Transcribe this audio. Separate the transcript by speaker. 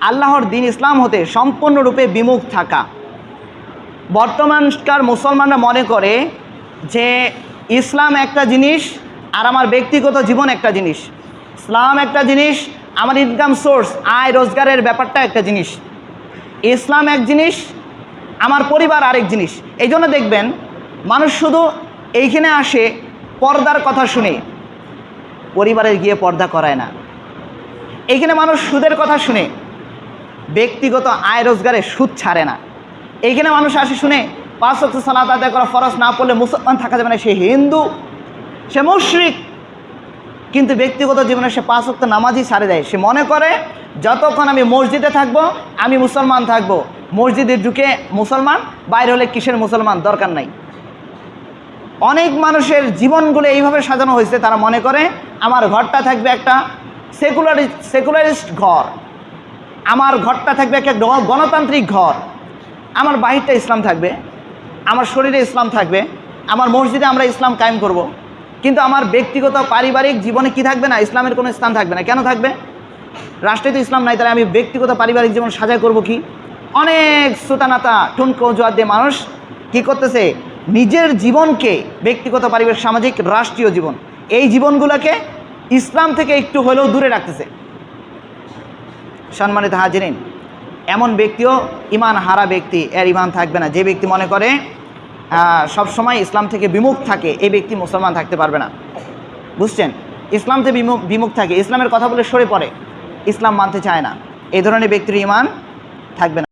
Speaker 1: আল্লাহর দিন ইসলাম হতে সম্পূর্ণরূপে বিমুখ থাকা। বর্তমানকার মুসলমানরা মনে করে যে ইসলাম একটা জিনিস আর আমার ব্যক্তিগত জীবন একটা জিনিস, ইসলাম একটা জিনিস, আমার ইনকাম সোর্স আয় রোজগারের ব্যাপারটা একটা জিনিস, ইসলাম এক জিনিস, আমার পরিবার আরেক জিনিস। এই জন্য দেখবেন মানুষ শুধু এইখানে আসে পর্দার কথা শুনে, পরিবারে গিয়ে পর্দা করায় না। এইখানে মানুষ সুদের কথা শুনে, ব্যক্তিগত আয় রোজগারে সুদ ছাড়ে না। এইখানে মানুষ আসে শুনে 5 ওয়াক্ত সালাত আদায় করা ফরজ না পড়লে মুসলমান থাকা যাবে না, সে হিন্দু, সে মুশরিক। কিন্তু ব্যক্তিগত জীবনে সে 5 ওয়াক্ত নামাজই ছাড়ে দেয়। সে মনে করে যতক্ষণ আমি মসজিদে থাকবো আমি মুসলমান থাকবো, মসজিদে ঢুকে মুসলমান, বাইরে হলে কিসের মুসলমান, দরকার নাই। অনেক মানুষের জীবনগুলো এইভাবে সাজানো হয়েছে, তারা মনে করে আমার ঘরটা থাকবে একটা সেকুলারিস্ট ঘর, আমার ঘরটা থাকবে একটা গণতান্ত্রিক ঘর, আমার বাহিরটা ইসলাম থাকবে, আমার শরীরে ইসলাম থাকবে, আমার মসজিদে আমরা ইসলাম কায়েম করব। কিন্তু আমার ব্যক্তিগত পারিবারিক জীবনে কি থাকবে না, ইসলামের কোনো স্থান থাকবে না। কেন থাকবে? রাষ্ট্রে তো ইসলাম নাই, তাহলে আমি ব্যক্তিগত পারিবারিক জীবন সাজাই করব কি? অনেক সুতানাতা ঠুনকো অজুহাত দিয়ে মানুষ কী করতেছে, নিজের জীবনকে, ব্যক্তিগত পারিবারিক সামাজিক রাষ্ট্রীয় জীবন, এই জীবনগুলোকে ইসলাম থেকে একটু হলেও দূরে রাখতেছে। সম্মানিত হাজিরিন, এমন ব্যক্তিও ইমান হারা ব্যক্তি, এর ইমান থাকবে না। যে ব্যক্তি মনে করে সবসময় ইসলাম থেকে বিমুখ থাকে, এই ব্যক্তি মুসলমান থাকতে পারবে না। বুঝছেন? ইসলাম থেকে বিমুখ থাকে, ইসলামের কথা বলে সরে পড়ে, ইসলাম মানতে চায় না, এই ধরনের ব্যক্তির ইমান থাকবে না।